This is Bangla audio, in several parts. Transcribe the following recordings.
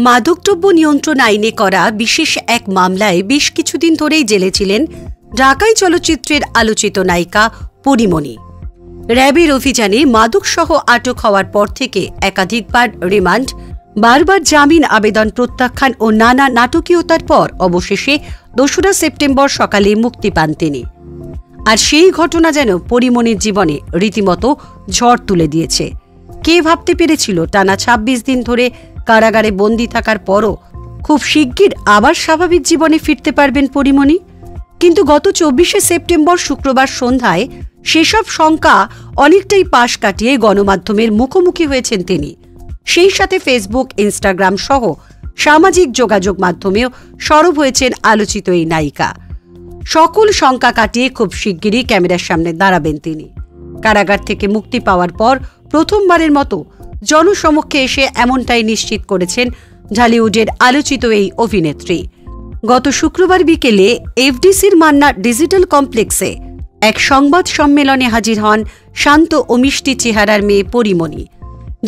মাদকদ্রব্য নিয়ন্ত্রণ আইনে করা বিশেষ এক মামলায় বেশ কিছুদিন ধরেই জেলে ছিলেন ঢাকাই চলচ্চিত্রের আলোচিত নায়িকা পরীমণি। র্যাবের অভিযানে মাদকসহ আটক হওয়ার পর থেকে একাধিকবার রিমান্ড, বারবার জামিন আবেদন প্রত্যাখ্যান ও নানা নাটকীয়তার পর অবশেষে ২রা সেপ্টেম্বর সকালে মুক্তি পান তিনি। আর সেই ঘটনা যেন পরীমণির জীবনে রীতিমতো ঝড় তুলে দিয়েছে। কে ভাবতে পেরেছিল টানা ২৬ দিন ধরে কারাগারে বন্দী থাকার পরও খুব শিগগির আবার স্বাভাবিক জীবনে ফিরতে পারবেন পরীমণি। কিন্তু গত ২৪শে সেপ্টেম্বর শুক্রবার সন্ধ্যায় সেসব শঙ্কা অনেকটাই পাশ কাটিয়ে গণমাধ্যমের মুখোমুখি হয়েছেন তিনি। সেই সাথে ফেসবুক, ইনস্টাগ্রাম সহ সামাজিক যোগাযোগ মাধ্যমেও সরব হয়েছেন আলোচিত এই নায়িকা। সকল শঙ্কা কাটিয়ে খুব শিগগিরই ক্যামেরার সামনে দাঁড়াবেন তিনি। কারাগার থেকে মুক্তি পাওয়ার পর প্রথমবারের মতো জনসমক্ষে এসে এমনটাই নিশ্চিত করেছেন ঢালিউডের আলোচিত এই অভিনেত্রী। গত শুক্রবার বিকেলে এফডিসির মান্না ডিজিটাল কমপ্লেক্সে এক সংবাদ সম্মেলনে হাজির হন শান্ত ও মিষ্টি চেহারার মেয়ে পরীমণি।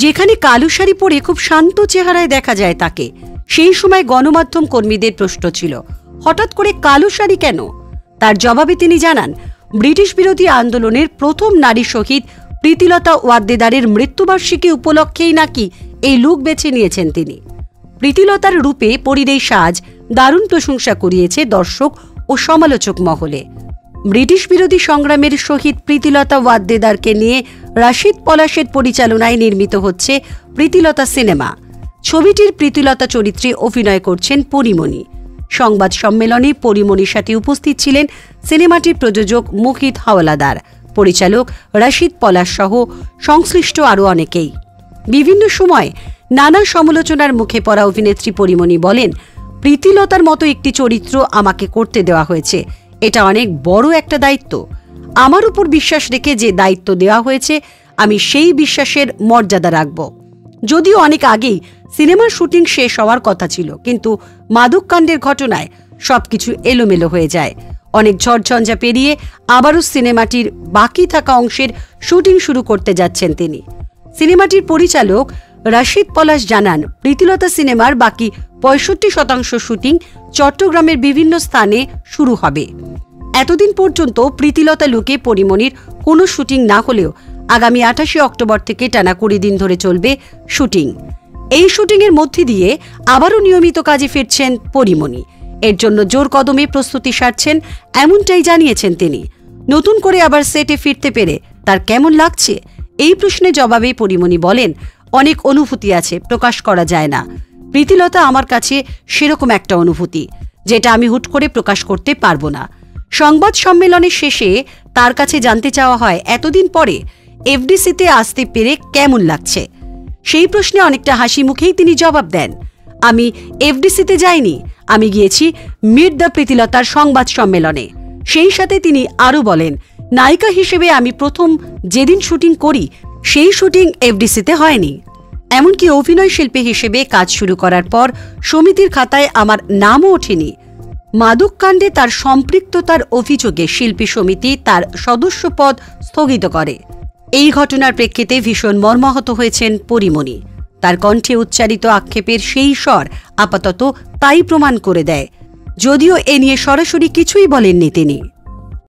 যেখানে কালো শাড়ি পরে খুব শান্ত চেহারায় দেখা যায় তাকে। সেই সময় গণমাধ্যম কর্মীদের প্রশ্ন ছিল, হঠাৎ করে কালো শাড়ি কেন? তার জবাবে তিনি জানান, ব্রিটিশ বিরোধী আন্দোলনের প্রথম নারী শহীদ প্রীতিলতা ওয়াদ্দেদারের মৃত্যুবার্ষিকী উপলক্ষেই নাকি এই লুক বেছে নিয়েছেন তিনি। প্রীতিলতার রূপে পরীর এই সাজ দারুণ প্রশংসা কুড়িয়েছে দর্শক ও সমালোচক মহলে। ব্রিটিশ বিরোধী সংগ্রামের শহীদ প্রীতিলতা ওয়াদ্দেদারকে নিয়ে রাশিদ পলাশের পরিচালনায় নির্মিত হচ্ছে প্রীতিলতা সিনেমা। ছবিটির প্রীতিলতা চরিত্রে অভিনয় করছেন পরীমণি। সংবাদ সম্মেলনে পরীমণির সাথে উপস্থিত ছিলেন সিনেমাটির প্রযোজক মোহিত হাওলাদার, পরিচালক রাশিদ পলাশ সহ সংশ্লিষ্ট আরও অনেকেই। বিভিন্ন সময় নানা সমালোচনার মুখে পড়া অভিনেত্রী পরীমণি বলেন, প্রীতিলতার মতো একটি চরিত্র আমাকে করতে দেওয়া হয়েছে, এটা অনেক বড় একটা দায়িত্ব। আমার উপর বিশ্বাস রেখে যে দায়িত্ব দেওয়া হয়েছে আমি সেই বিশ্বাসের মর্যাদা রাখব। যদিও অনেক আগেই সিনেমার শুটিং শেষ হওয়ার কথা ছিল, কিন্তু মাদককাণ্ডের ঘটনায় সবকিছু এলোমেলো হয়ে যায়। অনেক ঝড়ঝঞ্ঝা পেরিয়ে আবারও সিনেমাটির বাকি থাকা অংশের শুটিং শুরু করতে যাচ্ছেন তিনি। সিনেমাটির পরিচালক রাশিদ পলাশ জানান, প্রীতিলতা সিনেমার বাকি ৬৫% শুটিং চট্টগ্রামের বিভিন্ন স্থানে শুরু হবে। এতদিন পর্যন্ত প্রীতিলতা লুকে পরীমণির কোনো শুটিং না হলেও আগামী ২৮শে অক্টোবর থেকে টানা ২০ দিন ধরে চলবে শুটিং। এই শুটিংয়ের মধ্যে দিয়ে আবারও নিয়মিত কাজে ফিরছেন পরীমণি। এর জন্য জোর কদমে প্রস্তুতি সারছেন এমনটাই জানিয়েছেন তিনি। নতুন করে আবার সেটে ফিরতে পেরে তার কেমন লাগছে, এই প্রশ্নের জবাবে পরীমণি বলেন, অনেক অনুভূতি আছে, প্রকাশ করা যায় না। প্রীতিলতা আমার কাছে সেরকম একটা অনুভূতি যেটা আমি হুট করে প্রকাশ করতে পারবো না। সংবাদ সম্মেলনের শেষে তার কাছে জানতে চাওয়া হয়, এতদিন পরে এফডিসিতে আসতে পেরে কেমন লাগছে। সেই প্রশ্নে অনেকটা হাসি মুখেই তিনি জবাব দেন, আমি এফডিসিতে যাইনি, আমি গিয়েছি মিট দ্য প্রীতিলতার সংবাদ সম্মেলনে। সেই সাথে তিনি আরও বলেন, নায়িকা হিসেবে আমি প্রথম যেদিন শুটিং করি সেই শুটিং এফডিসিতে হয়নি। এমনকি অভিনয় শিল্পী হিসেবে কাজ শুরু করার পর সমিতির খাতায় আমার নামও ওঠেনি। মাদককাণ্ডে তার সম্পৃক্ততার অভিযোগে শিল্পী সমিতি তার সদস্যপদ স্থগিত করে। এই ঘটনার প্রেক্ষিতে ভীষণ মর্মাহত হয়েছেন পরীমণি। তার কণ্ঠে উচ্চারিত আক্ষেপের সেই স্বর আপাতত তাই প্রমাণ করে দেয়, যদিও এ নিয়ে সরাসরি কিছুই বলেননি তিনি।